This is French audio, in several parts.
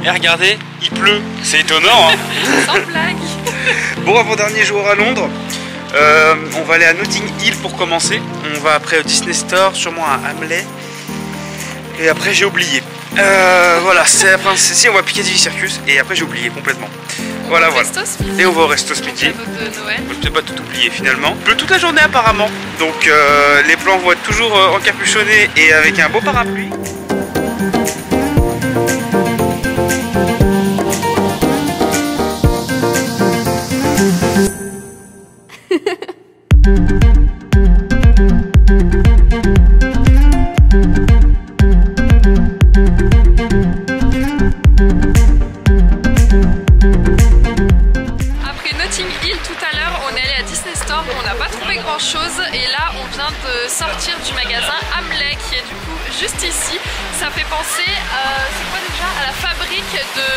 Et regardez, il pleut. C'est étonnant, hein. Sans blague. Bon, avant-dernier jour à Londres. On va aller à Notting Hill pour commencer. On va après au Disney Store, sûrement à Hamley. Et après j'ai oublié. Voilà, c'est la princesse. Si, on va à Piccadilly Circus. Et après j'ai oublié complètement. Voilà, voilà. Et on va au resto ce midi. Je n'ai pas tout oublié finalement. Il pleut toute la journée apparemment. Donc les plans vont être toujours encapuchonnés et avec un beau parapluie. Chose et là on vient de sortir du magasin Hamley qui est du coup juste ici. Ça fait penser c'est quoi déjà, à la fabrique de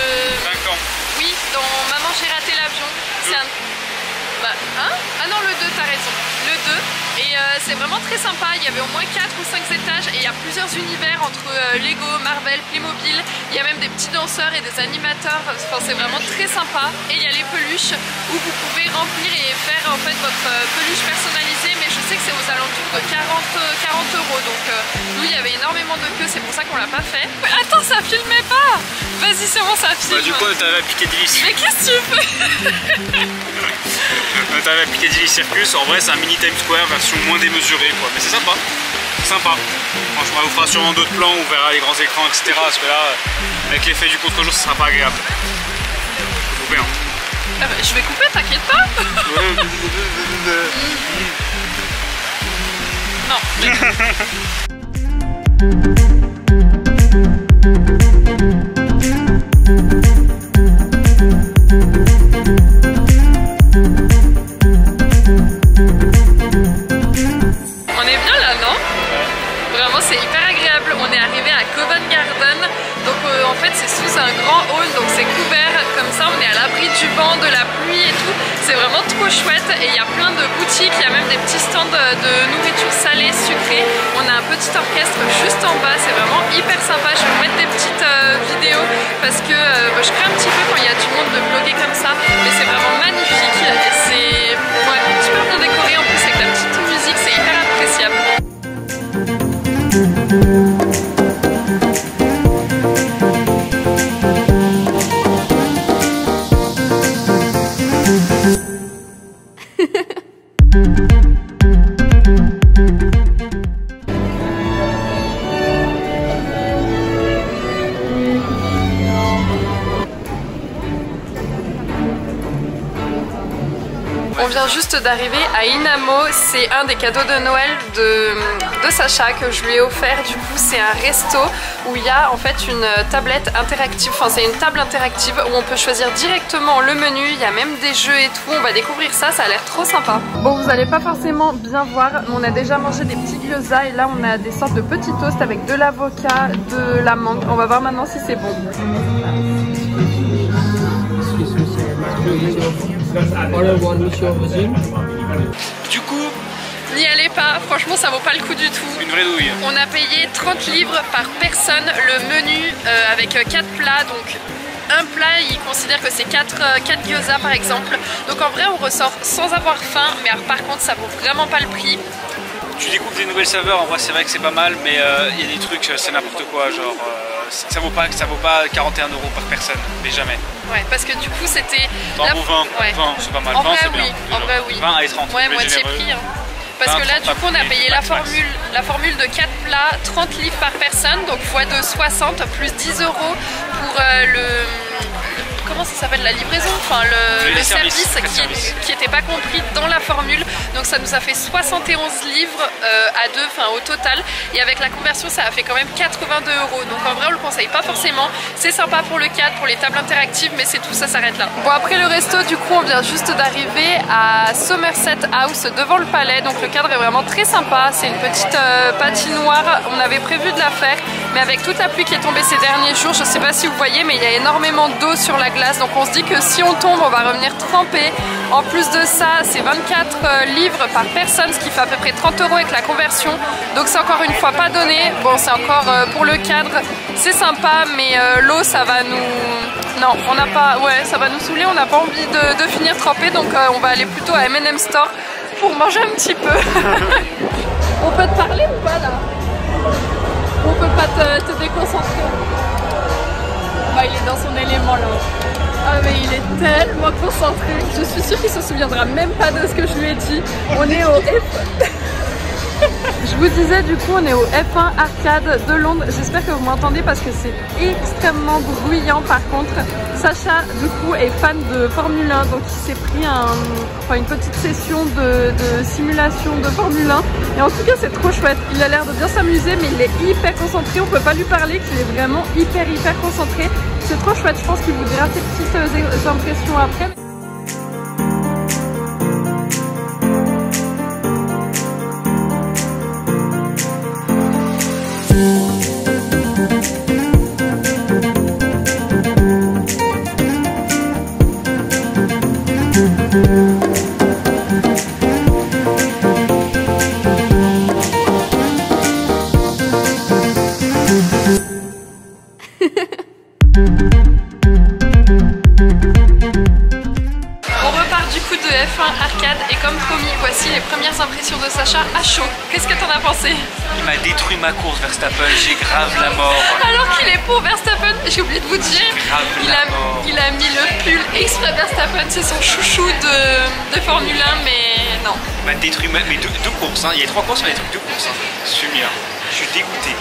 5 ans. Oui, dans Maman j'ai raté l'avion. C'est un... hein? Ah non, le 2, t'as raison, le 2. Et c'est vraiment très sympa, il y avait au moins 4 ou 5 étages et il y a plusieurs univers entre Lego, Marvel, Playmobil. Il y a même des petits danseurs et des animateurs, enfin, c'est vraiment très sympa. Et il y a les peluches où vous pouvez remplir et faire en fait votre peluche personnalisée, mais je sais que c'est aux alentours de 40 €. Donc nous il y avait énormément de queue, c'est pour ça qu'on l'a pas fait. Mais attends, ça filmait pas. Vas-y, c'est bon, ça filme. Bah, du coup on est arrivé à Piccadilly. Mais qu'est-ce que tu fais? On est arrivé à Piccadilly Circus. En vrai c'est un mini Times Square version moins démesurée quoi. Mais c'est sympa. Sympa. Franchement on vous fera sûrement d'autres plans, on verra les grands écrans etc. Parce que là avec l'effet du contre-jour ça sera pas agréable. Faut couper, hein. Ah bah, je vais couper, t'inquiète pas. Non. C'est hyper agréable, on est arrivé à Covent Garden, donc en fait c'est sous un grand hall, donc c'est couvert, comme ça on est à l'abri du vent, de la pluie et tout, c'est vraiment trop chouette et il y a plein de boutiques, il y a même des petits stands de nourriture salée, sucrée, on a un petit orchestre juste en bas, c'est vraiment hyper sympa, je vais vous mettre des petites vidéos parce que je crains un petit peu quand il y a du monde de vlogger comme ça, mais c'est vraiment magnifique et c'est super bien décoré en plus avec la petite musique, c'est hyper appréciable. On vient juste d'arriver à Inamo, c'est un des cadeaux de Noël de Sacha que je lui ai offert. Du coup c'est un resto où il y a en fait une tablette interactive, enfin c'est une table interactive où on peut choisir directement le menu, il y a même des jeux et tout, on va découvrir ça, ça a l'air trop sympa. Bon, vous allez pas forcément bien voir, mais on a déjà mangé des petits gyoza et là on a des sortes de petits toasts avec de l'avocat, de la mangue, on va voir maintenant si c'est bon. Du coup, n'y allez pas, franchement ça vaut pas le coup du tout. Une vraie douille. On a payé 30 livres par personne le menu avec 4 plats, donc un plat il considère que c'est 4 gyoza par exemple. Donc en vrai on ressort sans avoir faim, mais alors, par contre ça vaut vraiment pas le prix. Tu découvres des nouvelles saveurs, en vrai c'est vrai que c'est pas mal, mais il y a des trucs, c'est n'importe quoi, genre ça vaut pas 41 € par personne, mais jamais. Ouais, parce que du coup c'était... Dans vos 20, ouais. 20 c'est pas mal, en 20 c'est bien. En vrai oui. 20 et 30, ouais, moitié prix. Hein. Parce que là du coup on a payé la formule de 4 plats, 30 livres par personne, donc x2 60 plus 10 € pour comment ça s'appelle, la livraison, enfin le service qui n'était pas compris dans la formule. Donc ça nous a fait 71 livres à deux, enfin au total. Et avec la conversion ça a fait quand même 82 €. Donc en vrai on le conseille pas forcément. C'est sympa pour le cadre, pour les tables interactives, mais c'est tout, ça s'arrête là. Bon, après le resto du coup on vient juste d'arriver à Somerset House devant le palais. Donc le cadre est vraiment très sympa. C'est une petite patinoire, on avait prévu de la faire Mais avec toute la pluie qui est tombée ces derniers jours, je sais pas si vous voyez, mais il y a énormément d'eau sur la glace. Donc on se dit que si on tombe, on va revenir trempé. En plus de ça, c'est 24 livres par personne, ce qui fait à peu près 30 € avec la conversion. Donc c'est encore une fois pas donné. Bon, c'est encore pour le cadre, c'est sympa, mais l'eau, ça va nous... Non, on n'a pas... Ouais, ça va nous saouler, on n'a pas envie de finir trempé. Donc on va aller plutôt à M&M Store pour manger un petit peu. On peut te parler ou pas là? On peut pas te déconcentrer. Bah, il est dans son élément là. Ah mais il est tellement concentré. Je suis sûre qu'il se souviendra même pas de ce que je lui ai dit. On est au F... Je vous disais, du coup on est au F1 Arcade de Londres. J'espère que vous m'entendez parce que c'est extrêmement bruyant. Par contre, Sacha du coup est fan de Formule 1, donc il s'est pris une petite session de simulation de Formule 1. Et en tout cas c'est trop chouette. Il a l'air de bien s'amuser, mais il est hyper concentré. On peut pas lui parler qu'il est vraiment hyper concentré. C'est trop chouette. Je pense qu'il vous dira ses petites impressions après. Arcade et comme promis, voici les premières impressions de Sacha à chaud. Qu'est-ce que t'en as pensé? Il m'a détruit ma course Verstappen, j'ai grave la mort. Alors qu'il est pour Verstappen, j'ai oublié de vous dire, il a mis le pull exprès Verstappen, c'est son chouchou de Formule 1, mais non. Il m'a détruit mes deux courses, hein. Il y a 3 courses, mais il y a deux courses. Hein. Je suis bien, je suis dégoûté.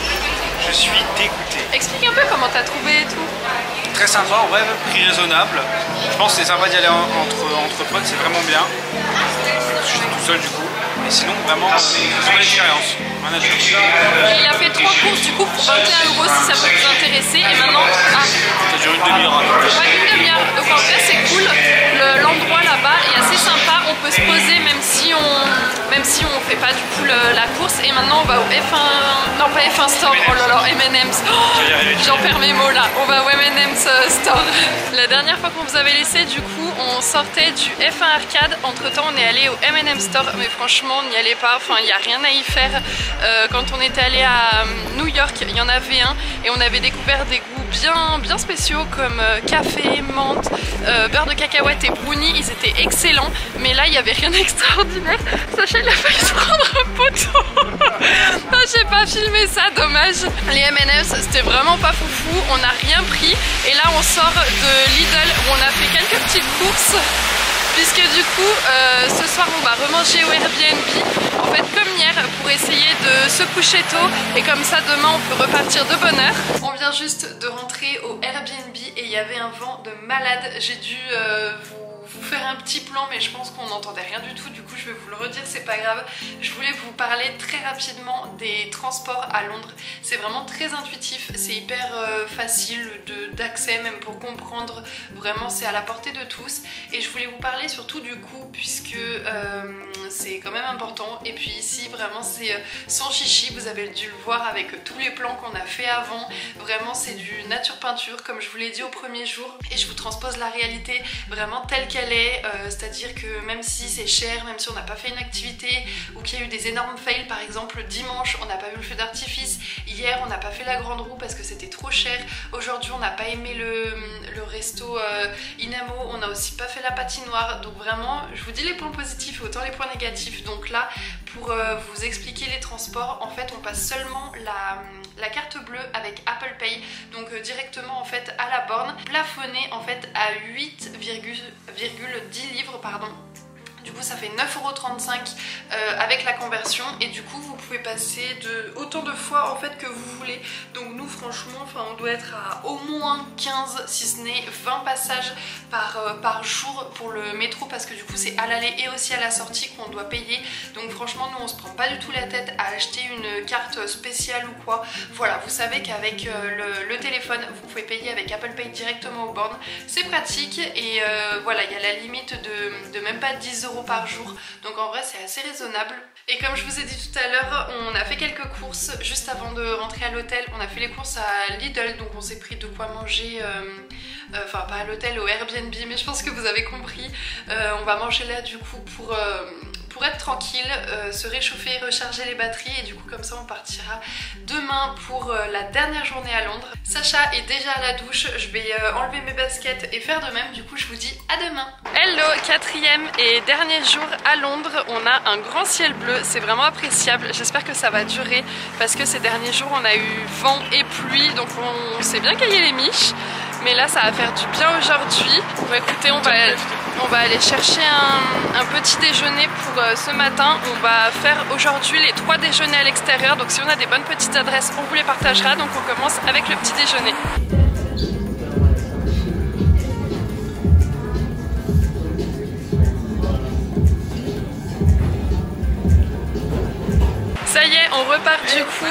Je suis dégoûté. Explique un peu comment t'as trouvé et tout. Très sympa, en vrai, prix raisonnable. Je pense que c'est sympa d'y aller entre potes, c'est vraiment bien. Je suis tout seul du coup. Et sinon, vraiment, c'est une bonne expérience. Il a fait 3 courses du coup pour 21 € si ça peut vous intéresser. Et maintenant, ça dure une demi-heure. Ouais, une demi-heure. Donc en vrai, c'est cool. L'endroit là-bas est assez sympa. On peut se poser même si on fait pas du coup la course. Et maintenant, on va au F1. Non, pas F1 Store. Oh là là, M&M's. Oh, j'en perds mes mots là. On va au M&M's Store. La dernière fois qu'on vous avait laissé, du coup, on sortait du F1 Arcade. Entre temps, on est allé au M&M's Store. Mais franchement, n'y allez pas. Enfin, il n'y a rien à y faire. Quand on était allé à New York, il y en avait un. Et on avait découvert des goûts bien spéciaux comme café, menthe, beurre de cacahuète et brownie. Ils étaient excellents. Mais là, il n'y avait rien d'extraordinaire. Sacha, il a failli se prendre un poteau. Ah, j'ai pas filmé ça, dommage. Les M&M's, c'était vraiment pas foufou. On n'a rien pris. Et là, on sort de Lidl où on a fait quelques petites courses. Puisque du coup, ce soir, on va remanger au Airbnb. En fait, comme hier, pour essayer de se coucher tôt. Et comme ça, demain, on peut repartir de bonne heure. On vient juste de rentrer au Airbnb et il y avait un vent de malade. J'ai dû vous faire un petit plan, mais je pense qu'on n'entendait rien du tout. Du coup, je vais vous le redire, c'est pas grave. Je voulais vous parler très rapidement des transports à Londres. C'est vraiment très intuitif, c'est hyper facile d'accès, même pour comprendre. Vraiment, c'est à la portée de tous. Et je voulais vous parler surtout du coût, puisque c'est quand même important. Et puis ici, vraiment, c'est sans chichi. Vous avez dû le voir avec tous les plans qu'on a fait avant. Vraiment, c'est du nature peinture, comme je vous l'ai dit au premier jour. Et je vous transpose la réalité vraiment telle qu'elle est, c'est-à-dire que même si c'est cher, même si on n'a pas fait une activité ou qu'il y a eu des énormes fails, par exemple dimanche on n'a pas vu le feu d'artifice, hier on n'a pas fait la grande roue parce que c'était trop cher, aujourd'hui on n'a pas aimé le resto Inamo, on n'a aussi pas fait la patinoire. Donc vraiment, je vous dis les points positifs et autant les points négatifs. Donc là, pour vous expliquer les transports, en fait on passe seulement la carte bleue avec Apple Pay, donc directement en fait à la borne, plafonné en fait à 8,10 livres pardon. Du coup ça fait 9,35 € avec la conversion et du coup vous pouvez passer autant de fois en fait que vous voulez. Donc nous franchement on doit être à au moins 15 si ce n'est 20 passages par jour pour le métro, parce que du coup c'est à l'aller et aussi à la sortie qu'on doit payer. Donc franchement nous on se prend pas du tout la tête à acheter une carte spéciale ou quoi. Voilà, vous savez qu'avec le téléphone vous pouvez payer avec Apple Pay directement aux bornes, c'est pratique. Et voilà, il y a la limite de même pas 10 € € par jour. Donc en vrai c'est assez raisonnable. Et comme je vous ai dit tout à l'heure, on a fait quelques courses juste avant de rentrer à l'hôtel. On a fait les courses à Lidl, donc on s'est pris de quoi manger, enfin pas à l'hôtel, au Airbnb, mais je pense que vous avez compris. On va manger là du coup pour être tranquille, se réchauffer, recharger les batteries, et du coup comme ça on partira demain pour la dernière journée à Londres. Sacha est déjà à la douche, je vais enlever mes baskets et faire de même, du coup je vous dis à demain. Hello, 4e et dernier jour à Londres, on a un grand ciel bleu, c'est vraiment appréciable, j'espère que ça va durer parce que ces derniers jours on a eu vent et pluie, donc on s'est bien caillé les miches. Mais là ça va faire du bien aujourd'hui. Bon, écoutez, on va aller chercher un petit déjeuner pour ce matin. On va faire aujourd'hui les 3 déjeuners à l'extérieur. Donc si on a des bonnes petites adresses, on vous les partagera. Donc on commence avec le petit déjeuner. Ça y est, on repart du coup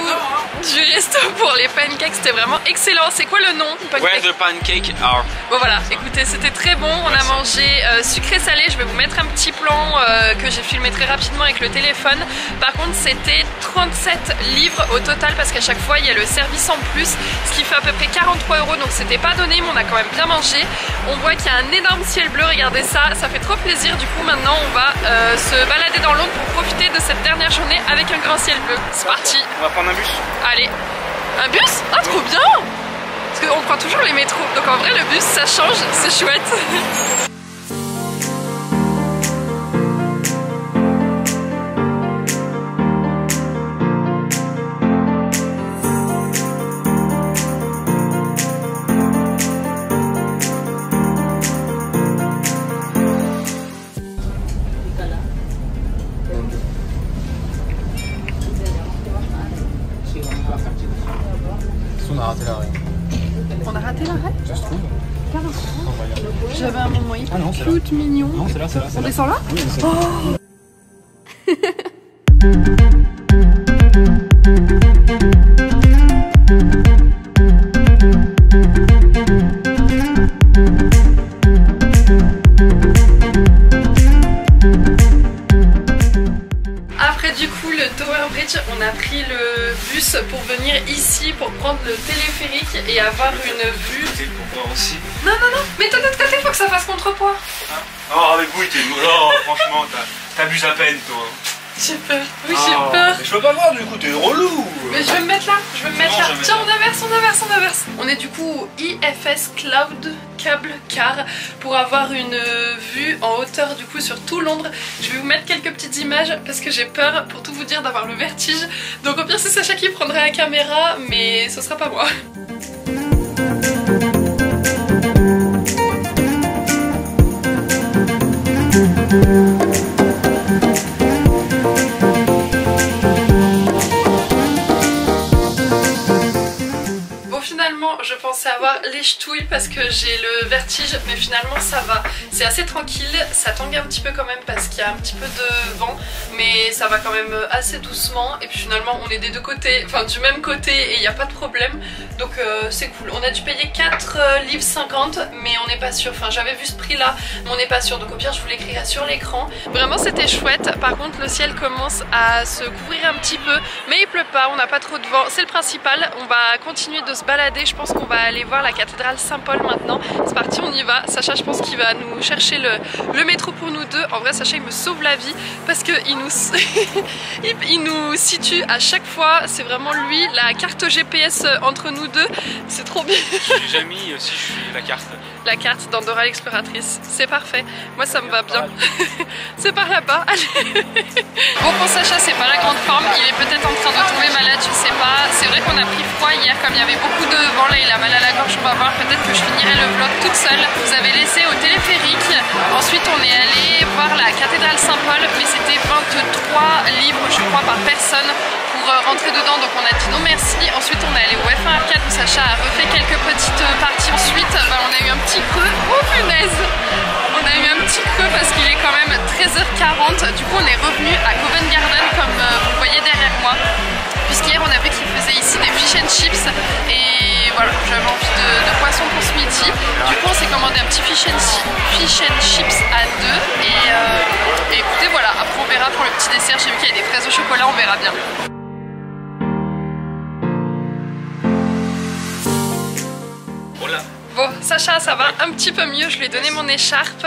du resto pour les pancakes, c'était vraiment excellent. C'est quoi le nom? Where the pancakes are. Bon voilà, écoutez, c'était très bon. On a mangé sucré-salé. Je vais vous mettre un petit plan que j'ai filmé très rapidement avec le téléphone. Par contre, c'était 37 livres au total parce qu'à chaque fois, il y a le service en plus, ce qui fait à peu près 43 €. Donc c'était pas donné, mais on a quand même bien mangé. On voit qu'il y a un énorme ciel bleu, regardez ça, ça fait trop plaisir. Du coup, maintenant, on va se balader dans Londres pour profiter de cette dernière journée avec un grand ciel bleu. C'est parti. On va prendre un bus. Allez. Un bus? Ah, trop bien! Parce qu'on prend toujours les métros, donc en vrai le bus ça change, c'est chouette. On a raté l'arrêt. On a raté l'arrêt? Ça se trouve. J'avais un moment hyper non, cute, mignon. Non, c'est là, c'est là. On descend là? Oui, c'est ça. Oh. Après du coup le Tower Bridge, on a pris le bus pour venir ici pour prendre le téléphérique et avoir une vue. Pour voir aussi. Non, mais de l'autre côté faut que ça fasse contrepoids. Oh avec vous, oh, franchement, t'abuses à peine toi. J'ai peur, oui j'ai peur. Mais je peux pas voir du coup, t'es relou. Mais je vais me mettre là, Tiens, on inverse. On est du coup au IFS Cloud Cable Car pour avoir une vue en hauteur du coup sur tout Londres. Je vais vous mettre quelques petites images parce que j'ai peur, pour tout vous dire, d'avoir le vertige. Donc au pire c'est Sacha qui prendra la caméra, mais ce sera pas moi. Je pensais avoir les ch'touilles parce que j'ai le vertige, mais finalement ça va. C'est assez tranquille, ça tangue un petit peu quand même parce qu'il y a un petit peu de vent, mais ça va quand même assez doucement. Et puis finalement on est des deux côtés, enfin du même côté, et il n'y a pas de problème. Donc c'est cool. On a dû payer 4,50 livres, mais on n'est pas sûr. Enfin j'avais vu ce prix là, mais on n'est pas sûr. Donc au pire je vous l'écrirai sur l'écran. Vraiment c'était chouette. Par contre le ciel commence à se couvrir un petit peu, mais il pleut pas, on n'a pas trop de vent. C'est le principal. On va continuer de se balader. Je pense qu'on va aller voir la cathédrale Saint-Paul maintenant. C'est parti, on y va. Sacha, je pense qu'il va nous chercher le métro pour nous deux. En vrai, Sacha, il me sauve la vie parce qu'il nous, il nous situe à chaque fois. C'est vraiment lui, la carte GPS entre nous deux. C'est trop bien. J'ai déjà mis aussi la carte. La carte d'Andorra l'exploratrice. C'est parfait. Moi, ça me va bien. C'est par là-bas. Allez. Bon, pour Sacha, c'est pas la grande forme. Il est peut-être en train de tomber malade, je sais pas. C'est vrai qu'on a pris froid hier, comme il y avait beaucoup de vent. Là, il a mal à la gorge. On va voir. Peut-être que je finirai le vlog toute seule. Vous avez laissé au téléphérique. Ensuite, on est allé voir la cathédrale Saint-Paul, mais c'était 23 livres, je crois, par personne pour rentrer dedans. Donc, on a dit non merci. Ensuite, on est allé au F1 Arcade où Sacha a refait quelques petites parties. Ensuite, on a eu un petit creux. Oh punaise! On a eu un petit creux parce qu'il est quand même 13h40. Du coup, on est revenu à Covent Garden comme vous voyez derrière moi. Puisqu'hier, on a vu qu'ils faisaient ici des fish and chips. Et voilà, j'avais envie de poisson pour ce midi. aussi. Du coup on s'est commandé un petit fish and chips à 2 et écoutez voilà, après on verra pour le petit dessert, j'ai vu qu'il y a des fraises au chocolat, on verra bien. Bon, Sacha, ça va un petit peu mieux, je lui ai donné mon écharpe.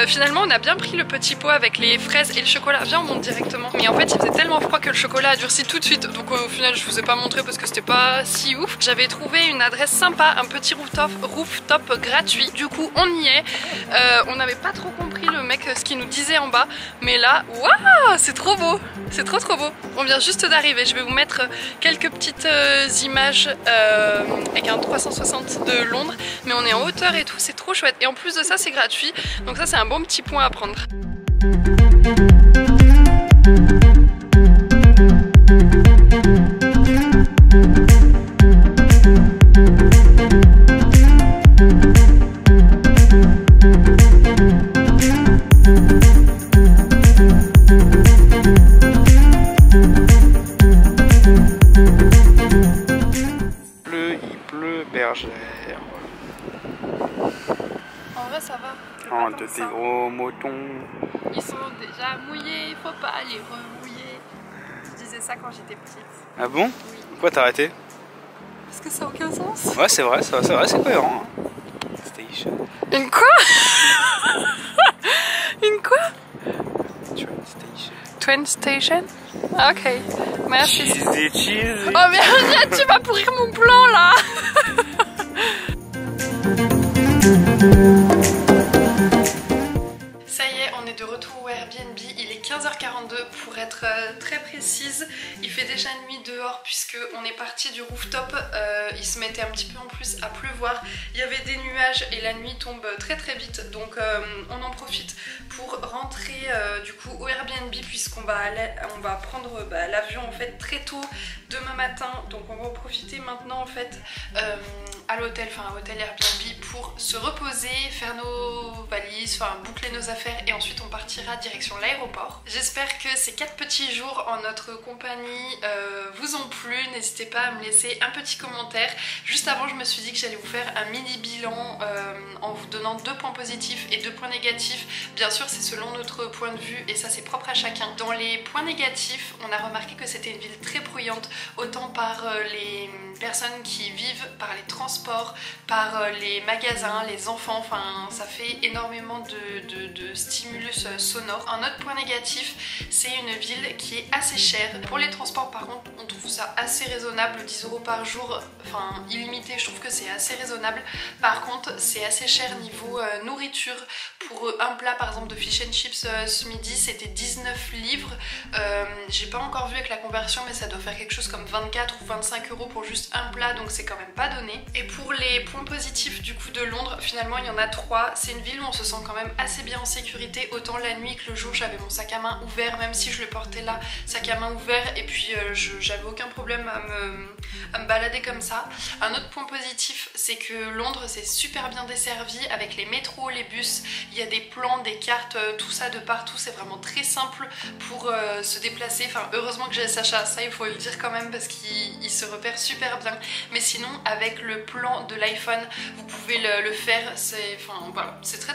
Finalement, on a bien pris le petit pot avec les fraises et le chocolat. Viens, on monte directement. Mais en fait, il faisait tellement froid que le chocolat a durci tout de suite. Donc au final, je vous ai pas montré parce que c'était pas si ouf. J'avais trouvé une adresse sympa, un petit rooftop gratuit. Du coup, on y est. On n'avait pas trop compris le mec ce qu'il nous disait en bas. Mais là, waouh, c'est trop beau. C'est trop beau. On vient juste d'arriver. Je vais vous mettre quelques petites images avec un 360 de Londres. Mais on est en hauteur et tout, c'est trop chouette. Et en plus de ça, c'est gratuit. Donc ça, c'est un bon petit point à prendre. En vrai ça va. Oh, de tes gros motons. Ils sont déjà mouillés, il faut pas les remouiller. Je disais ça quand j'étais petite. Ah bon? Oui. Pourquoi t'as arrêté? Parce que ça n'a aucun sens. Ouais c'est vrai, c'est cohérent. Station. Une quoi? Une quoi? Train station. Ah, ok, merci. Cheesy. Oh mais arrête, tu vas pourrir mon plan là. Ça y est, on est de retour au Airbnb, il est 15h42 pour être très précise. Il fait déjà nuit dehors puisque on est parti du rooftop, il se mettait un petit peu en plus à pleuvoir. Il y avait des nuages et la nuit tombe très vite, donc on en profite pour rentrer du coup au Airbnb puisqu'on va prendre l'avion en fait très tôt demain matin. Donc on va en profiter maintenant en fait à l'hôtel, enfin à l'hôtel Airbnb pour se reposer, faire nos valises, enfin boucler nos affaires et ensuite on partira direction l'aéroport. J'espère que ces 4 petits jours en notre compagnie vous ont plu. N'hésitez pas à me laisser un petit commentaire. Juste avant je me suis dit que j'allais vous faire un mini bilan en vous donnant 2 points positifs et 2 points négatifs. Bien sûr c'est selon notre point de vue et ça c'est propre à chacun. Dans les points négatifs on a remarqué que c'était une ville très bruyante, autant par les personnes qui vivent, par les transports, par les magasins, les enfants, enfin ça fait énormément de stimulus sonore. Un autre point négatif, c'est une ville qui est assez chère. Pour les transports par contre on trouve ça assez raisonnable, 10 € par jour, enfin illimité, je trouve que c'est assez raisonnable. Par contre c'est assez cher niveau nourriture. Pour un plat par exemple de fish and chips ce midi c'était 19 livres. J'ai pas encore vu avec la conversion mais ça doit faire quelque chose comme 24 ou 25 € pour juste un plat, donc c'est quand même pas donné. Et pour les points positifs du coup de Londres, finalement il y en a 3. C'est une ville où on se sent quand même assez bien en sécurité, autant la nuit que le jour. J'avais mon sac à main ouvert, même si je le portais là, sac à main ouvert, et puis j'avais aucun problème à me balader comme ça. Un autre point positif, c'est que Londres c'est super bien desservi avec les métros, les bus, il y a des plans, des cartes, tout ça de partout, c'est vraiment très simple pour se déplacer. Enfin heureusement que j'ai Sacha, ça il faut le dire quand même parce qu'il se repère super bien. Mais sinon avec le plan de l'iPhone vous pouvez le faire, c'est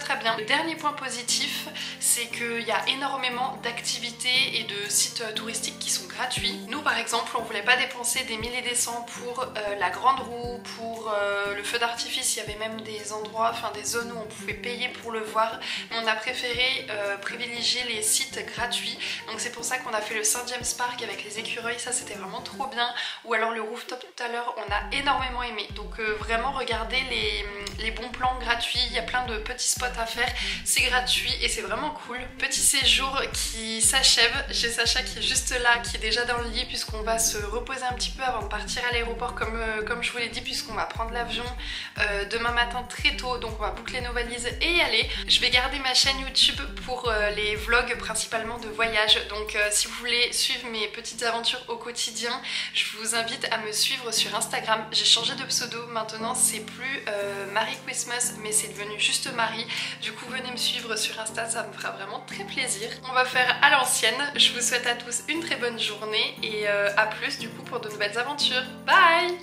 très bien. Le dernier point positif, c'est qu'il y a énormément d'activités et de sites touristiques qui sont gratuits. Nous par exemple on voulait pas dépenser des milliers et des cents pour la grande roue, pour le feu d'artifice. Il y avait même des endroits, enfin des zones où on pouvait payer pour le voir, mais on a préféré privilégier les sites gratuits. Donc c'est pour ça qu'on a fait le St James Park avec les écureuils, ça c'était vraiment trop bien. Ou alors le rooftop tout à l'heure, on a énormément aimé. Donc vraiment regardez les bons plans gratuits, il y a plein de petits spots à faire, c'est gratuit et c'est vraiment cool. Petit séjour qui s'achève, j'ai Sacha qui est juste là, qui est déjà dans le lit puisqu'on va se reposer un petit peu avant de partir à l'aéroport comme je vous l'ai dit, puisqu'on va prendre l'avion demain matin très tôt, donc on va boucler nos valises et y aller. Je vais garder ma chaîne YouTube pour les vlogs principalement de voyage, donc si vous voulez suivre mes petites aventures au quotidien, je vous invite à me suivre sur Instagram. J'ai changé de pseudo, maintenant c'est plus Marie Christmas mais c'est devenu juste Marie. Du coup venez me suivre sur Insta, ça me fera vraiment très plaisir. On va faire à l'ancienne. Je vous souhaite à tous une très bonne journée et à plus du coup pour de nouvelles aventures. Bye!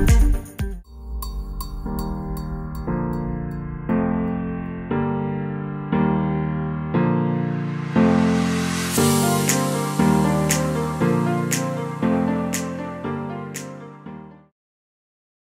Ciao.